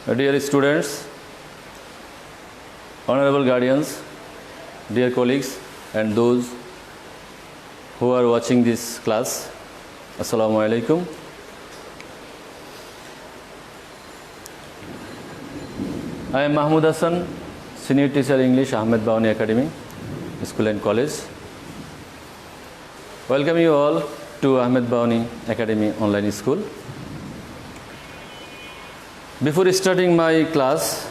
Dear students, honorable guardians, dear colleagues, and those who are watching this class, Assalamu alaikum. I am Mahmood Hassan, Senior Teacher English, Ahmed Bawani Academy, School and College. Welcome you all to Ahmed Bawani Academy Online School. Before starting my class,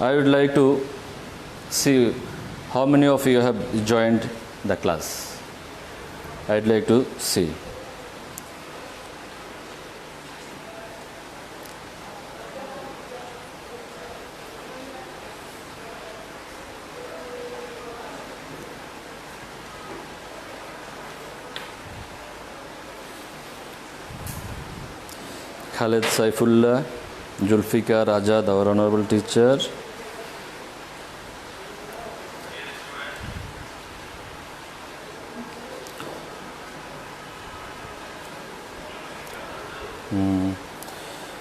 I would like to see how many of you have joined the class. I'd like to see. Khaled Saifullah, Julfikar Azad, our honorable teacher.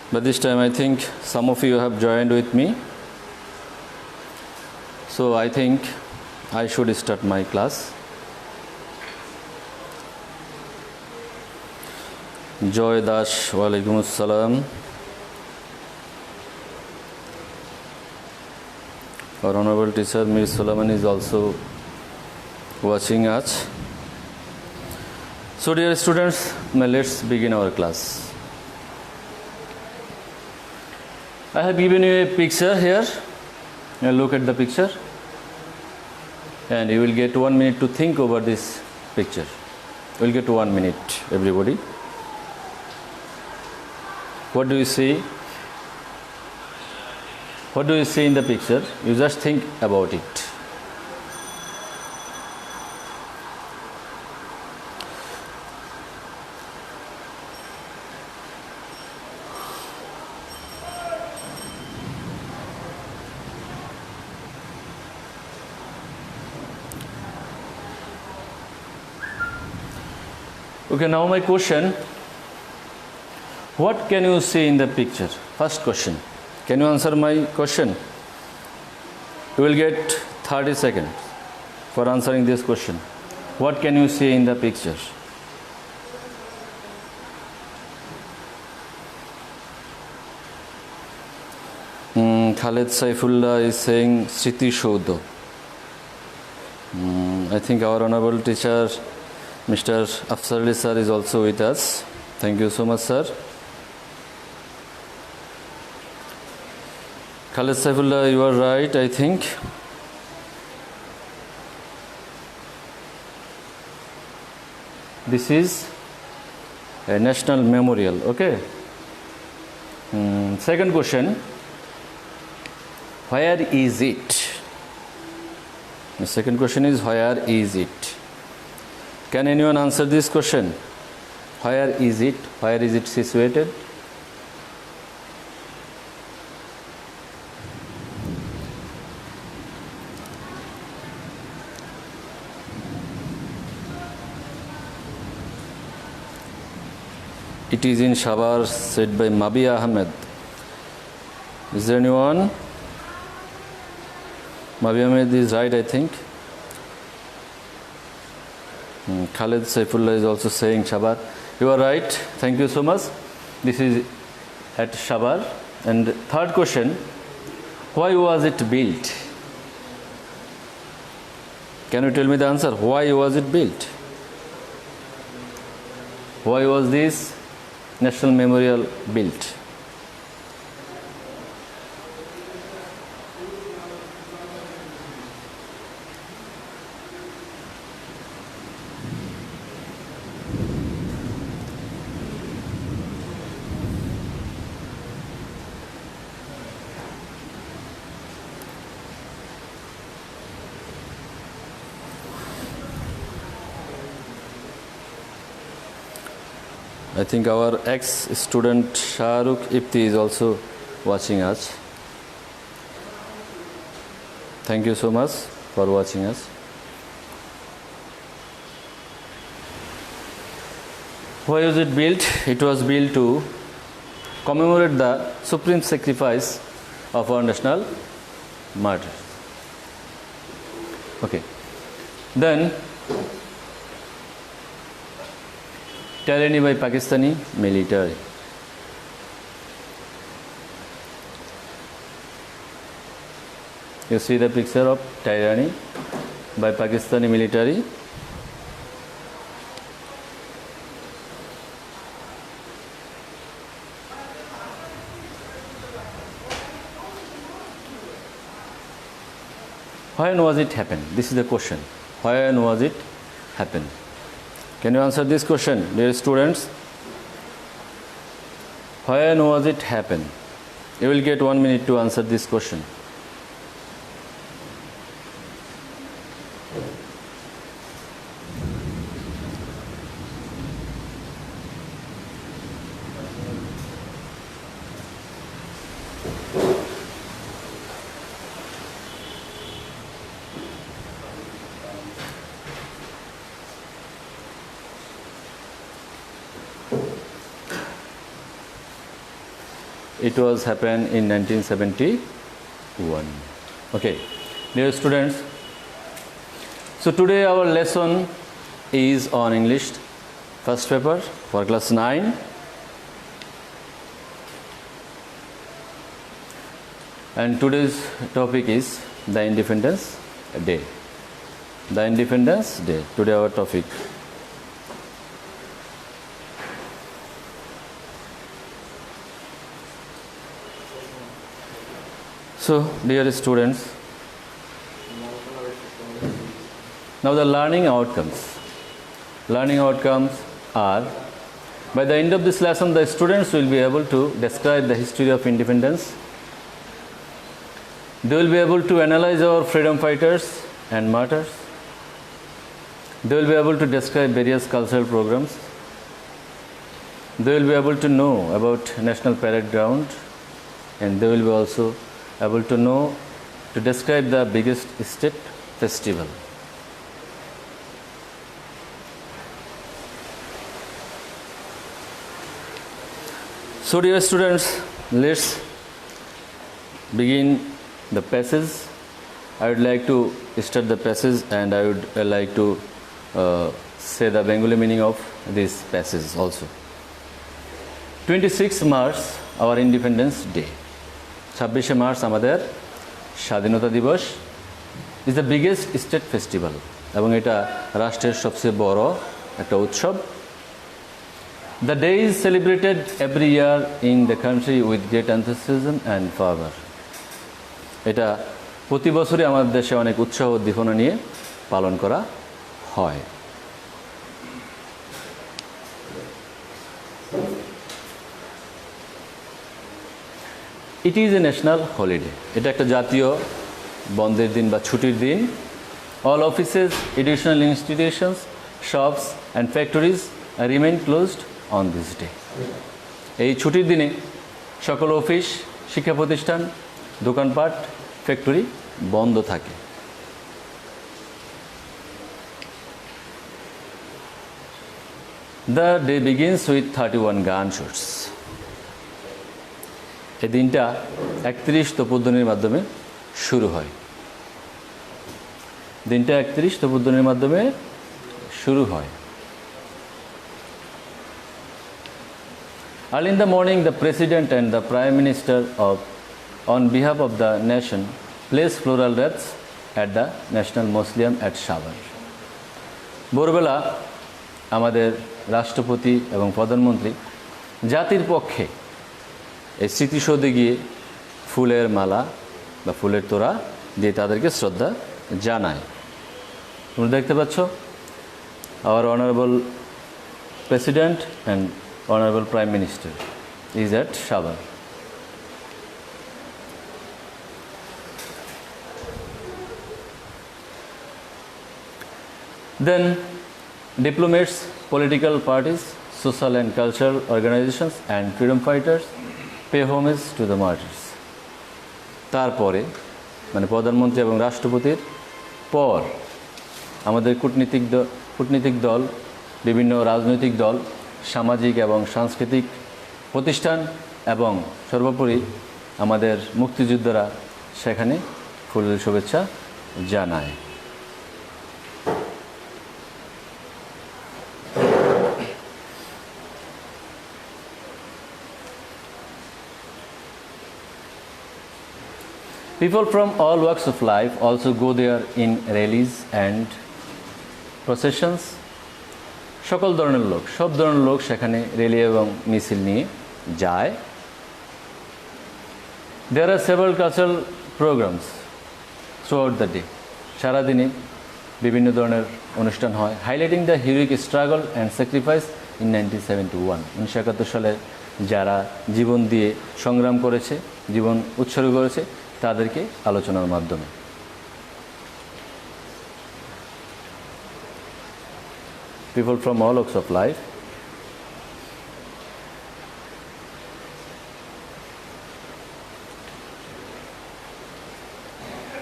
But this time I think some of you have joined with me. So I think I should start my class. Joy Dash, Walaikum Assalam. Our honorable teacher Mir Sulaiman is also watching us. So dear students, now let's begin our class. I have given you a picture here. Now look at the picture. And you will get 1 minute to think over this picture. You will get 1 minute, everybody. What do you see? What do you see in the picture? You just think about it. Okay, now my question. What can you see in the picture? First question. Can you answer my question? You will get 30 seconds for answering this question. What can you see in the picture? Khaled Saifullah is saying Sriti Shoudho. I think our honorable teacher, Mr. Afsar Ali sir, is also with us. Thank you so much, sir. Khaled Saifullah, you are right, I think. This is a national memorial, okay? Second question. Where is it? The second question is, where is it? Can anyone answer this question? Where is it? Where is it situated? It is in Shabar, said by Mabia Ahmed. Is there anyone? Mabia Ahmed is right, I think. Khaled Saifullah is also saying Shabar. You are right. Thank you so much. This is at Shabar. And third question, why was it built? Can you tell me the answer? Why was it built? Why was this National Memorial built? I think our ex-student Shahrukh Ifti is also watching us. Thank you so much for watching us. Why was it built? It was built to commemorate the supreme sacrifice of our national martyrs. Okay. Then tyranny by Pakistani military. You see the picture of tyranny by Pakistani military. When was it happen? This is the question. When was it happen? Can you answer this question, dear students? When was it happen? You will get 1 minute to answer this question. It was happened in 1971. Okay, dear students. So today our lesson is on English first paper for class 9. And today's topic is the Independence Day. The Independence Day. Today our topic. So, dear students, now the learning outcomes. Learning outcomes are, by the end of this lesson, the students will be able to describe the history of independence. They will be able to analyze our freedom fighters and martyrs. They will be able to describe various cultural programs. They will be able to know about National Parade Ground, and they will be also able to know to describe the biggest state festival. So dear students, let's begin the passage. I would like to start the passage, and I would like to say the Bengali meaning of this passage also. 26 March, our Independence Day. 26 March আমাদের স্বাধীনতা দিবস is the biggest state festival এবং এটা রাষ্ট্রের সবচেয়ে বড় একটা উৎসব। The day is celebrated every year in the country with great enthusiasm and ফার্ভার। এটা প্রতি বছরই আমাদের দেশে অনেক উৎসাহ উদ্দীপনা নিয়ে পালন করা হয়। It is a national holiday. এটা একটা জাতীয় বন্ধের দিন বা ছুটির দিন। All offices, educational institutions, shops and factories remain closed on this day. এই ছুটির দিনে সকল অফিস, শিক্ষা প্রতিষ্ঠান, দোকানপাট, ফ্যাক্টরি বন্ধ থাকে। The day begins with 31 gunshots. এই দিনটা 31 তোপধ্বনির মাধ্যমে শুরু হয়। দিনটা 31 তোপধ্বনির মাধ্যমে শুরু হয়। Early in the morning, the President and the Prime Minister on behalf of the nation place floral wreaths at the National Mausoleum at Savar. ভোরবেলা আমাদের রাষ্ট্রপতি এবং প্রধানমন্ত্রী জাতির পক্ষে এই স্মৃতিসৌধে গিয়ে ফুলের মালা বা ফুলের তোড়া দিয়ে তাদেরকে শ্রদ্ধা জানায়। তোমরা দেখতে পাচ্ছ our honorable President and honorable Prime Minister is at Savar. Then diplomats, political parties, social and cultural organizations and freedom fighters pay homage to the martyrs. তারপরে মানে প্রধানমন্ত্রী এবং রাষ্ট্রপতির পর আমাদের কূটনীতিক দল, বিভিন্ন রাজনৈতিক দল, সামাজিক এবং সাংস্কৃতিক প্রতিষ্ঠান এবং সর্বোপরি আমাদের মুক্তিযোদ্ধারা সেখানে ফুলের শুভেচ্ছা জানায়। People from all walks of life also go there in rallies and processions. সকল ধরনের লোক, সব ধরনের লোক সেখানে র্যালি এবং মিছিল নিয়ে যায়। There are several cultural programs throughout the day. সারাদিনে বিভিন্ন ধরনের অনুষ্ঠান হয়, highlighting the heroic struggle and sacrifice in 1971. 1971 সালে যারা জীবন দিয়ে সংগ্রাম করেছে, জীবন উৎসর্গ করেছে, তাদেরকে আলোচনার মাধ্যমে। People from all walks of life.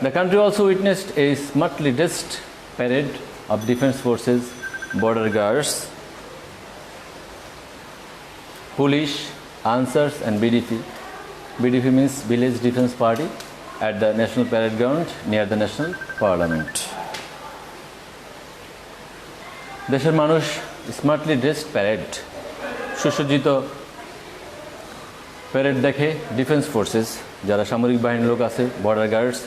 The country also witnessed a smartly dressed parade of defense forces, border guards, police, answers and BDP. BDP means Village Defense Party at the National Parade Ground near the National Parliament. দেশের মানুষ smartly dressed parade, সুসজ্জিত parade দেখে defence forces, যারা সামরিক বাহিনীর লোক আছে, border guards,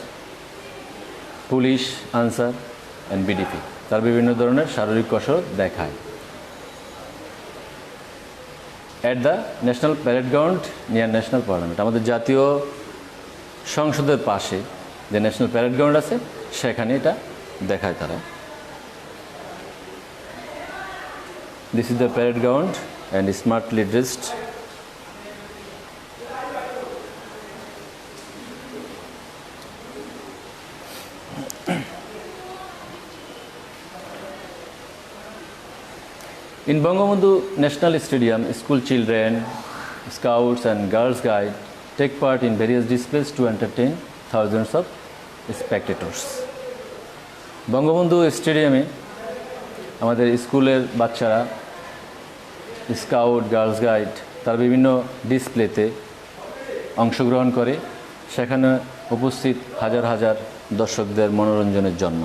police, answer and BDP, তার বিভিন্ন ধরনের শারীরিক কসরত দেখায়। At the national parade ground near national parliament, আমাদের জাতীয় সংসদের পাশে যে ন্যাশনাল প্যারেড গ্রাউন্ড আছে সেখানে এটা দেখায় তারা। This is the parade ground and smartly dressed. In Bangabandhu National Stadium, school children, scouts and girls guide take part in various displays to entertain thousands of spectators. Bangabandhu স্টেডিয়ামে আমাদের স্কুলের বাচ্চারা, scout, girls guide, তার বিভিন্ন ডিসপ্লেতে অংশগ্রহণ করে, সেখানে উপস্থিত হাজার হাজার দর্শকদের মনোরঞ্জনের জন্য।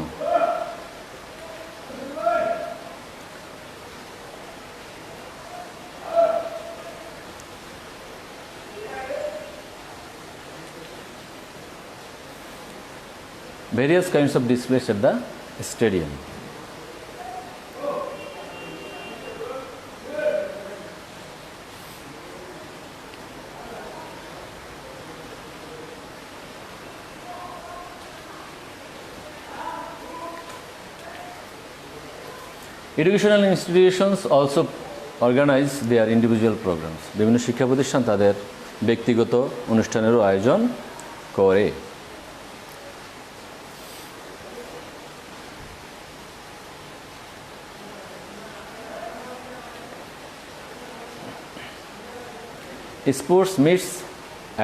Various kinds of displays at the stadium. Educational institutions also organize their individual programs. বিভিন্ন শিক্ষা প্রতিষ্ঠান তাদের ব্যক্তিগত অনুষ্ঠানেরও আয়োজন করে। Sports meets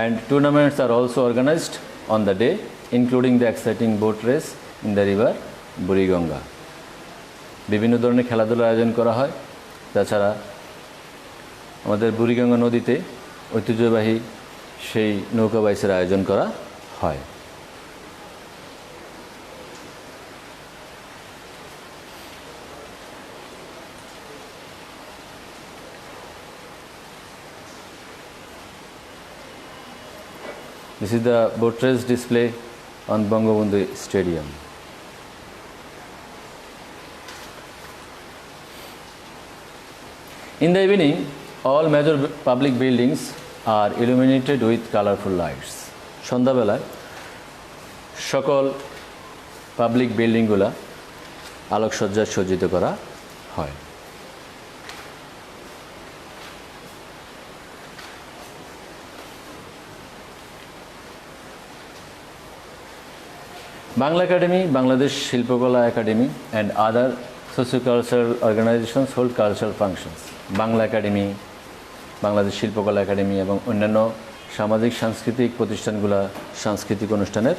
and tournaments are also organized on the day, including the exciting boat race in the river Buriganga. বিভিন্ন ধরনের খেলাধুলার আয়োজন করা হয়। তাছাড়া আমাদের বুড়িগঙ্গা নদীতে ঐতিহ্যবাহী সেই নৌকা বাইচের আয়োজন করা হয়। This is the boat race display on Bangabandhu Stadium. In the evening, all major public buildings are illuminated with colorful lights. সন্ধ্যাবেলায় সকল পাবলিক বিল্ডিংগুলো আলোকসজ্জায় সজ্জিত করা হয়। Bangla Academy, Bangladesh Shilpakala Academy and other socio-cultural organizations hold cultural functions. Bangla academy, Bangladesh শিল্পকলা academy এবং অন্যান্য সামাজিক সাংস্কৃতিক প্রতিষ্ঠানগুলো সাংস্কৃতিক অনুষ্ঠানের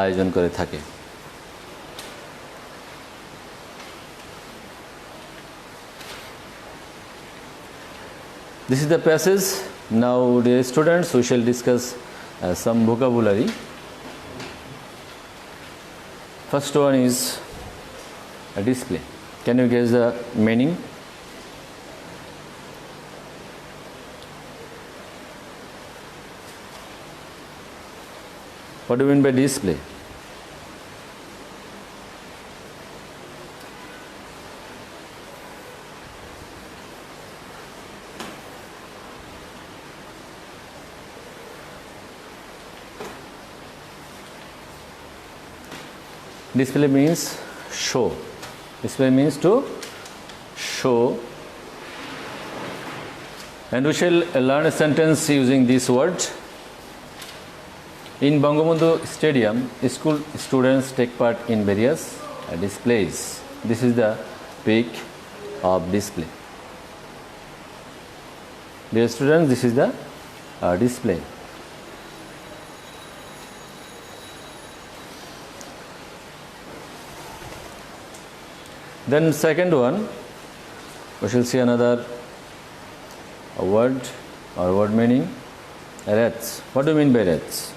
আয়োজন করে থাকে। This is the passage Now, dear students, we shall discuss some vocabulary. First one is a display. Can you guess the meaning? What do you mean by display? Display means show. Display means to show. And we shall learn a sentence using this word. In Bangabandhu Stadium, school students take part in various displays. This is the peak of display. Dear students, this is the display. Then second one, we shall see another word or word meaning, wreaths. What do you mean by wreaths?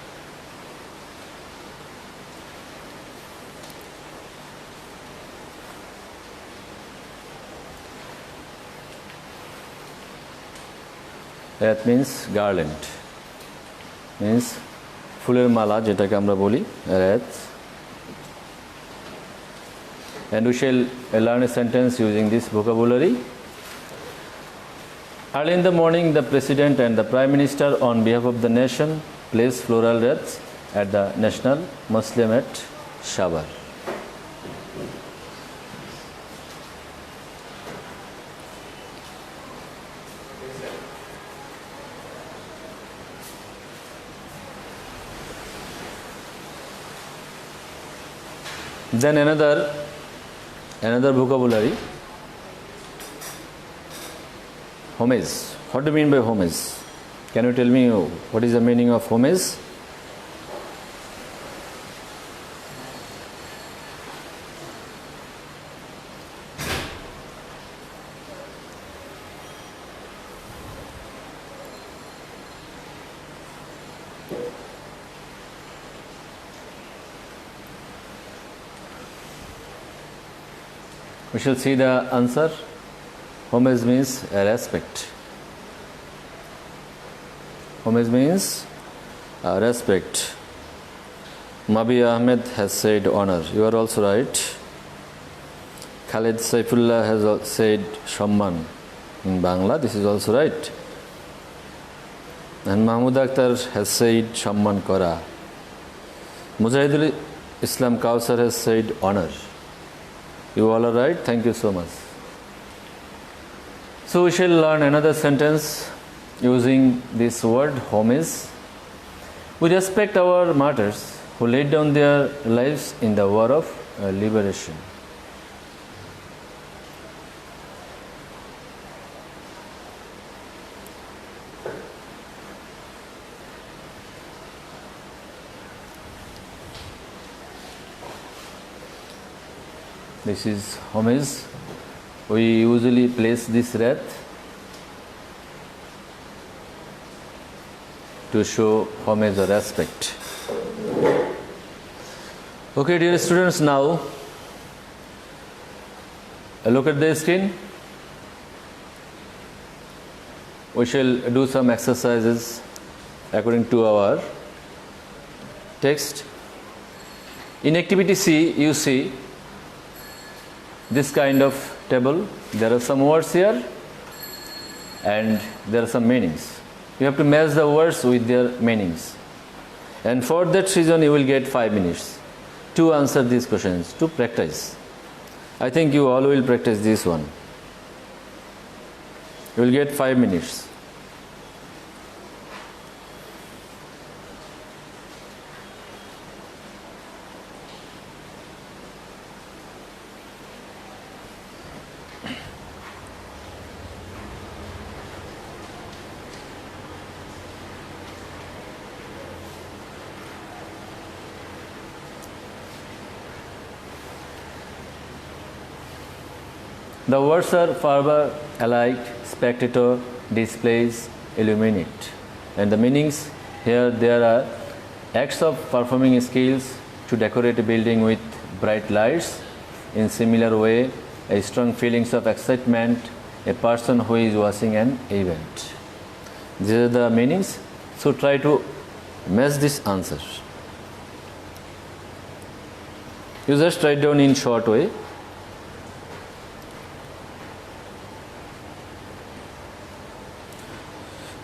Wreath means garland, means ফুলের মালা যেটাকে আমরা বলি wreath. And we shall learn a sentence using this vocabulary. Early in the morning, the President and the Prime Minister, on behalf of the nation, place floral wreaths at the National Muslim at Shabar. Then another vocabulary, homage. What do you mean by homage? Can you tell me what is the meaning of homage? We shall see the answer. Homage means respect. Homage means respect. Mabi Ahmed has said honor. You are also right. Khalid Saifullah has said Shamman in Bangla. This is also right. And Mahmoud Akhtar has said Shamman Kora. Mujahidul Islam Kausar has said honor. You all are right. Thank you so much. So we shall learn another sentence using this word homage. We respect our martyrs who laid down their lives in the war of liberation. This is homage. We usually place this wreath to show homage or respect. Okay, dear students, now look at the screen. We shall do some exercises according to our text. In activity C, you see this kind of table. There are some words here and there are some meanings. You have to match the words with their meanings. And for that reason, you will get 5 minutes to answer these questions, to practice. I think you all will practice this one. You will get 5 minutes. The words are farmer, alike, spectator, displays, illuminate. And the meanings here, there are acts of performing skills to decorate a building with bright lights. In similar way, a strong feelings of excitement, a person who is watching an event. These are the meanings. So try to match this answer. You just write down in short way.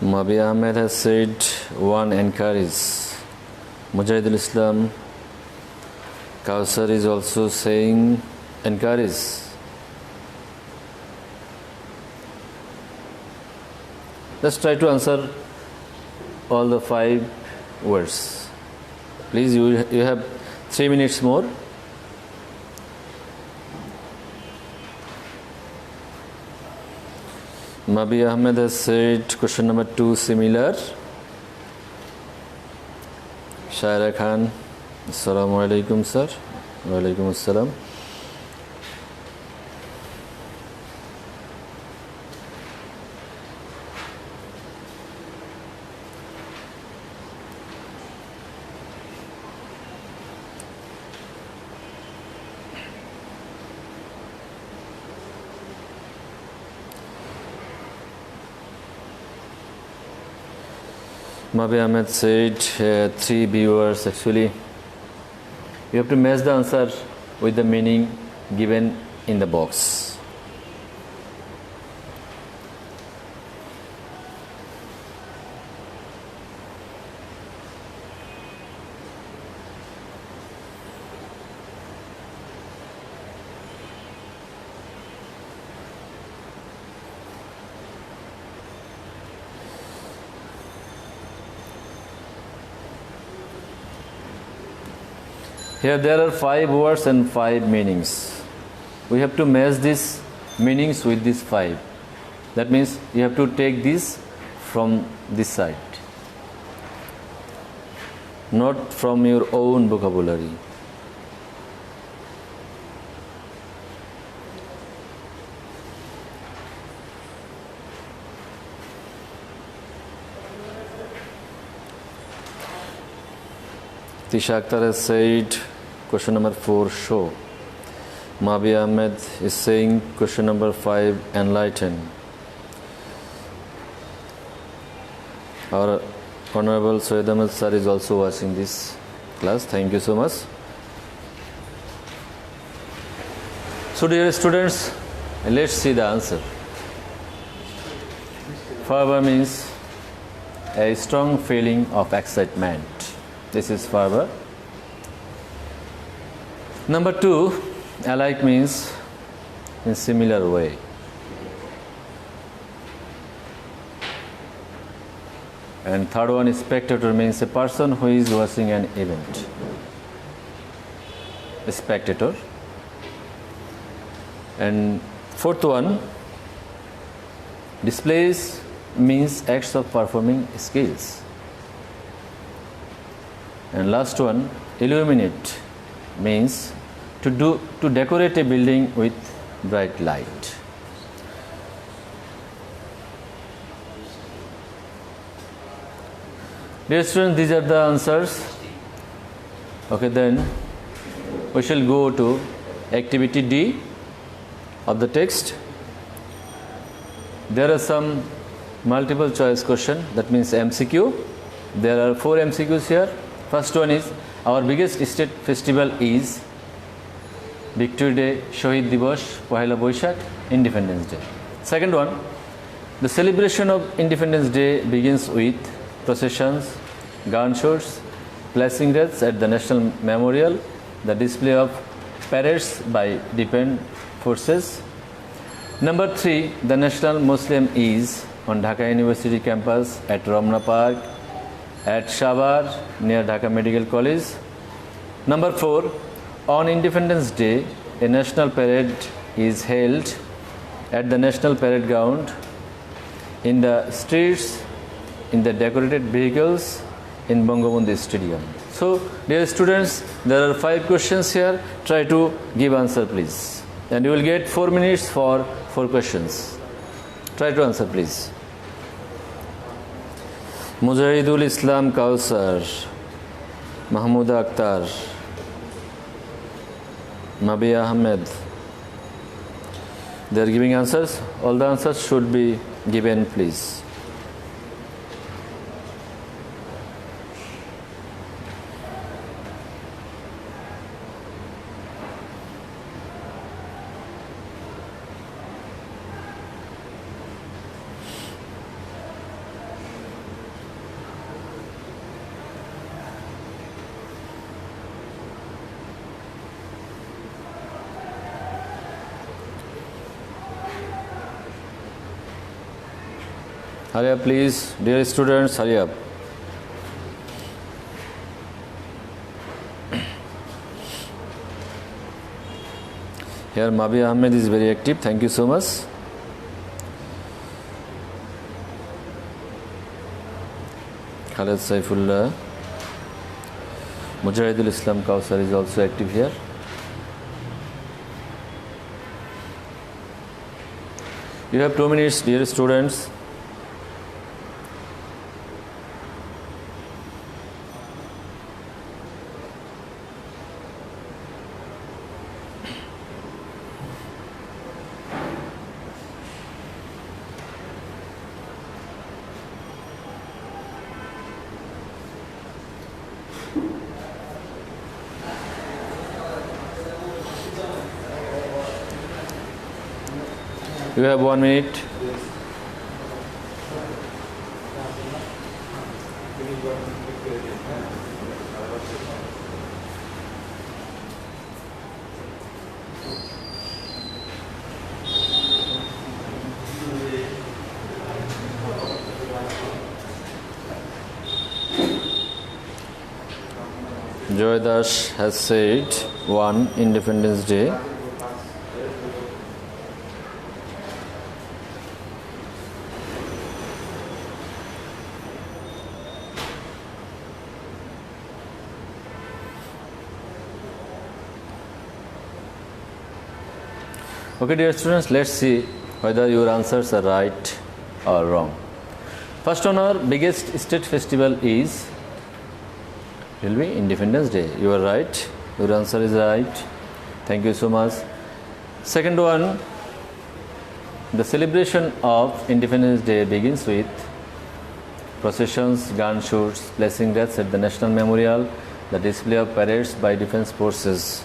Mabi Ahmed has said one encourage. Mujahidul Islam Kausar is also saying encourage. Let's try to answer all the 5 words. Please, you have 3 minutes more. Mabi Ahmed has said question number 2 similar. Shaira Khan, Assalamu alaikum sir. Wa alaikum assalam. Mabi Ahmed said 3 viewers. Actually, you have to match the answer with the meaning given in the box. Here there are 5 words and 5 meanings. We have to match these meanings with these 5. That means you have to take this from this side, not from your own vocabulary. Tisha Akhtar has said question number 4 show. Mabi Ahmed is saying question number 5 enlighten. Our Honorable Syed Ahmed sir is also watching this class. Thank you so much. So dear students, let's see the answer. Fervor means a strong feeling of excitement. This is fervor. Number 2, alike means in similar way. And third one is spectator means a person who is watching an event. A spectator. And fourth one, displays means acts of performing skills. And last one, illuminate means to decorate a building with bright light. Dear students, these are the answers. Okay, then we shall go to activity D of the text. There are some multiple choice question, that means MCQ. There are 4 MCQs here. First one is, our biggest state festival is Victory Day, Shohid Dibosh, Pohela Boishakh, Independence Day. Second one, the celebration of Independence Day begins with processions, gunshots, placing wreaths at the National Memorial, the display of parades by defense forces. Number 3, the National Muslim is on Dhaka University campus, at Ramna Park, at Shabar near Dhaka Medical College. Number 4, on Independence Day, a national parade is held at the National Parade Ground, in the streets, in the decorated vehicles, in Bangabandhu Stadium. So, dear students, there are 5 questions here. Try to give answer, please. And you will get 4 minutes for 4 questions. Try to answer, please. Mujahidul Islam Kausar, Mahmouda Akhtar, Mabia Ahmed. They are giving answers. All the answers should be given, please. Hurry up, please. Dear students, hurry up. Here, Mabia Ahmed is very active. Thank you so much. Khaled Saifullah. Mujahidul Islam Kausar is also active here. You have 2 minutes, dear students. You have 1 minute. Joy Dash has said 1 Independence Day. Okay, dear students, let's see whether your answers are right or wrong. First one, our biggest state festival will be Independence Day. You are right. Your answer is right. Thank you so much. Second one, the celebration of Independence Day begins with processions, gun shoots, blessing deaths at the National Memorial, the display of parades by defense forces.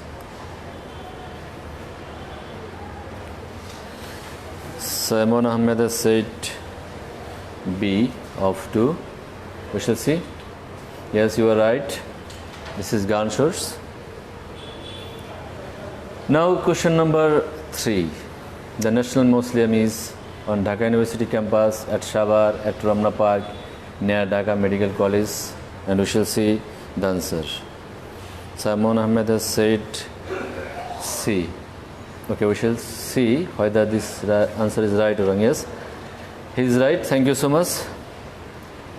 Simon Ahmed has said B of 2. We shall see. Yes, you are right. This is gun shoots. Now, question number 3. The National Mausoleum is on Dhaka University campus, at Shabar, at Ramna Park, near Dhaka Medical College, and we shall see the answer. Simon Ahmed has said C. Okay, we shall see whether this answer is right or wrong. Yes, he is right. Thank you so much.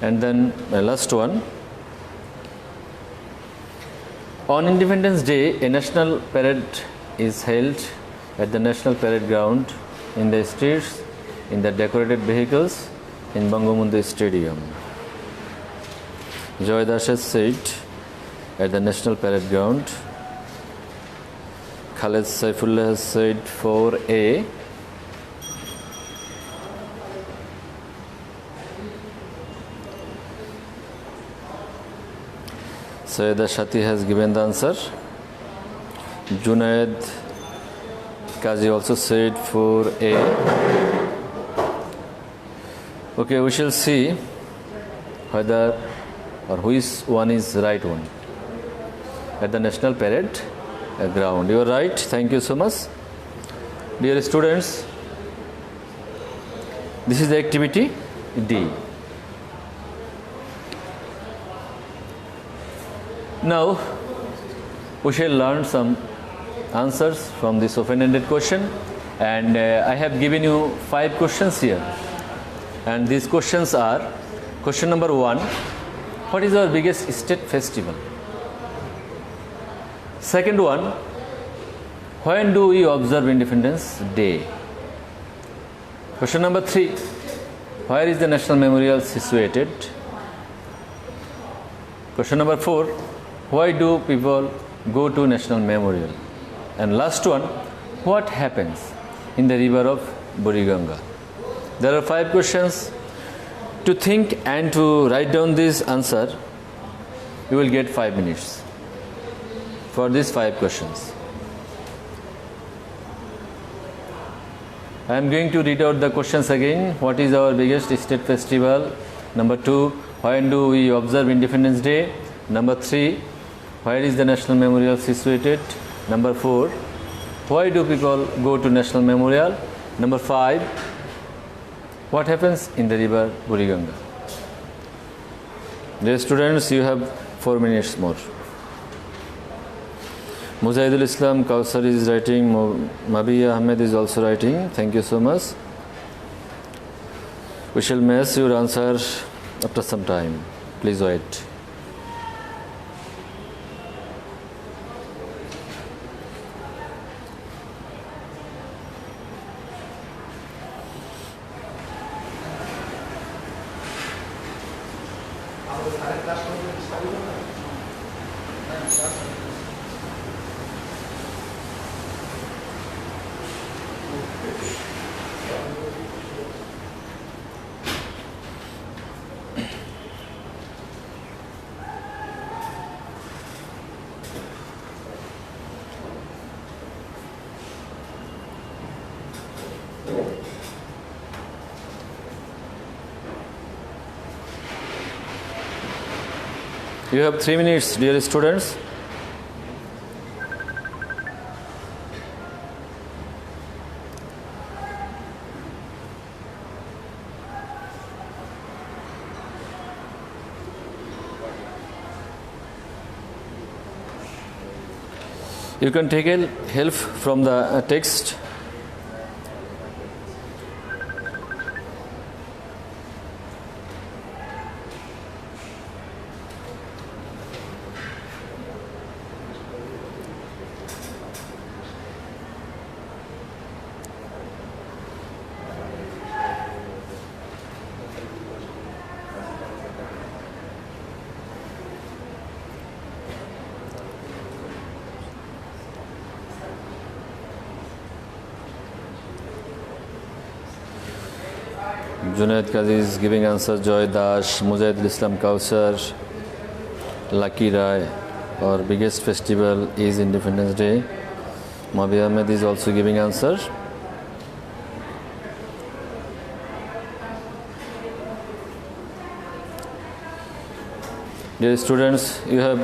And then my last one. On Independence Day, a national parade is held at the National Parade Ground, in the streets, in the decorated vehicles, in Bangamundu Stadium. Joy Dash has said at the National Parade Ground. Khaled Saifullah has said 4A. Sayyida Shati has given the answer. Junaid Kazi also said 4A. Okay, we shall see whether or which one is right one. At the National Parade Ground. You are right. Thank you so much. Dear students, this is the activity D. Now, we shall learn some answers from this open-ended question, and I have given you 5 questions here, and these questions are: question number 1, what is our biggest state festival? Second one, when do we observe Independence Day? Question number 3, where is the National Memorial situated? Question number 4, why do people go to National Memorial? And last one, what happens in the river of Buriganga? There are 5 questions. To think and to write down this answer, you will get 5 minutes for these 5 questions. I am going to read out the questions again. What is our biggest state festival? Number 2, when do we observe Independence Day? Number 3, where is the National Memorial situated? Number 4, why do people go to National Memorial? Number 5, what happens in the river Buriganga? Dear students, you have 4 minutes more. Mujahidul Islam Kausar is writing, Mabiya Ahmed is also writing. Thank you so much. We shall match your answer after some time. Please wait. You have 3 minutes, dear students. You can take help from the text. Junaid Qazi is giving answer. Joy Dash, Mujahidul Islam Kausar, Lucky Rai. Our biggest festival is Independence Day. Mabi Ahmed is also giving answer. Dear students, you have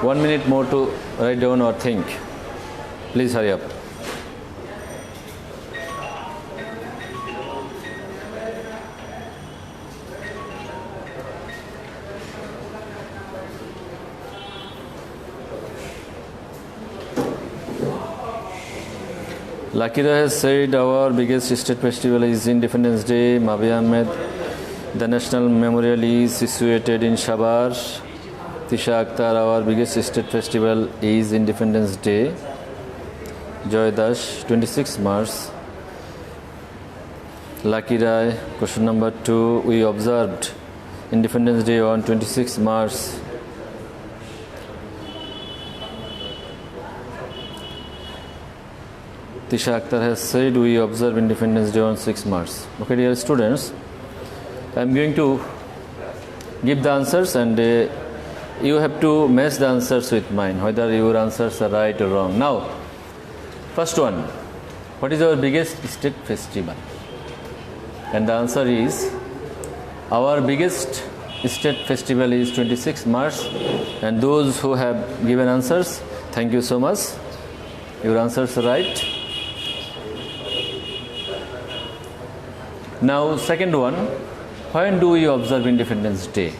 1 minute more to write down or think. Please hurry up. Lakira has said our biggest state festival is Independence Day. Mabi Ahmed, the National Memorial is situated in Shabar. Tisha Akhtar, our biggest state festival is Independence Day. Joy Dash, 26 March. Lucky Rai, question number 2, we observed Independence Day on 26 March. Tisha Akhtar has said we observe Independence Day on 6 March. Okay, dear students, I am going to give the answers and you have to match the answers with mine, whether your answers are right or wrong. Now, first one, what is our biggest state festival? And the answer is, our biggest state festival is 26 March. And those who have given answers, thank you so much. Your answers are right. Now, second one, when do we observe Independence Day?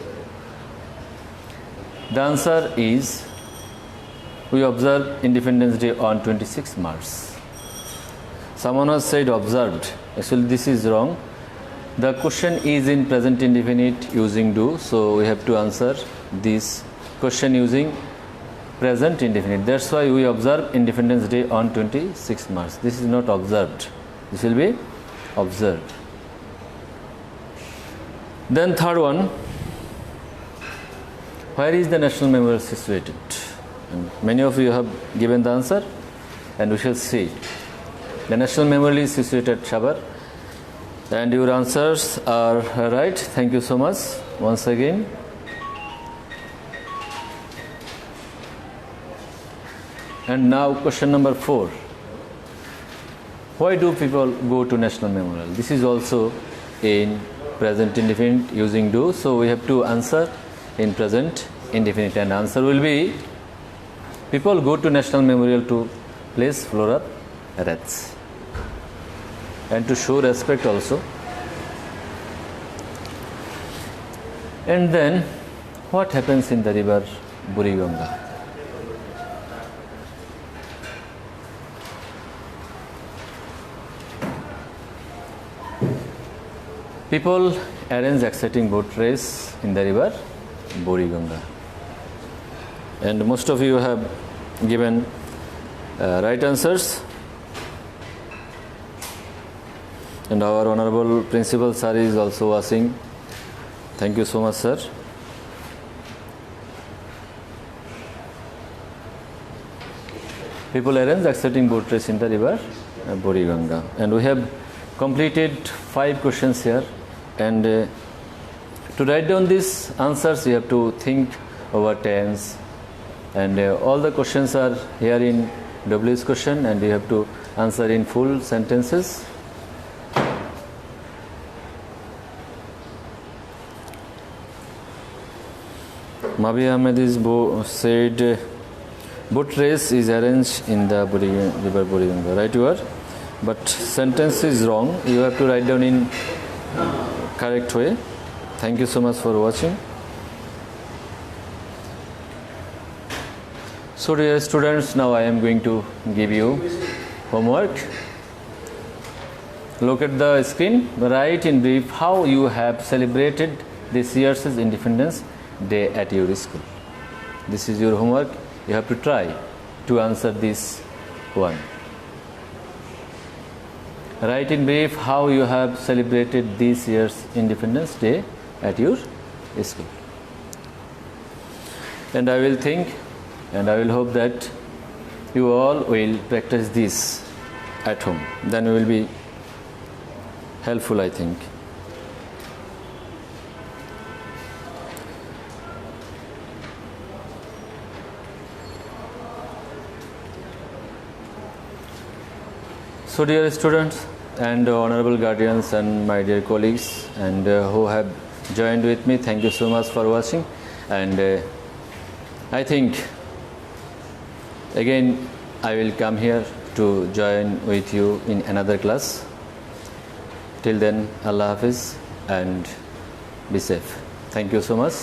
The answer is, we observe Independence Day on 26 March. Someone has said observed. Actually, this is wrong. The question is in present indefinite using do, so we have to answer this question using present indefinite. That's why we observe Independence Day on 26 March. This is not observed. This will be observed. Then third one, Where is the National Memorial situated? And many of you have given the answer, and we shall see. The National Memorial is situated at Sabar, and your answers are right. Thank you so much once again. And now question number 4. Why do people go to National Memorial? This is also in present indefinite using do. So we have to answer in present indefinite, and answer will be people go to National Memorial to place floral wreaths and to show respect also. And then what happens in the river Buriganga? People arrange exciting boat race in the river Buriganga. And most of you have given right answers. And our Honorable Principal Sir is also watching. Thank you so much, sir. People arrange exciting boat race in the river Buriganga. And we have completed 5 questions here. And to write down these answers, you have to think over tense. And all the questions are here in W's question, and you have to answer in full sentences. Mabi Ahmed is said boat race is arranged in the river Buriganga. Right, you are, but sentence is wrong. You have to write down in correct way. Thank you so much for watching. So dear students, now I am going to give you homework. Look at the screen. Write in brief how you have celebrated this year's Independence Day at your school. This is your homework. You have to try to answer this one. Write in brief how you have celebrated this year's Independence Day at your school. And I will think, and I will hope that you all will practice this at home. Then it will be helpful, I think. So dear students and honorable guardians and my dear colleagues and who have joined with me, thank you so much for watching. And I think again I will come here to join with you in another class. Till then, Allah Hafiz and be safe. Thank you so much.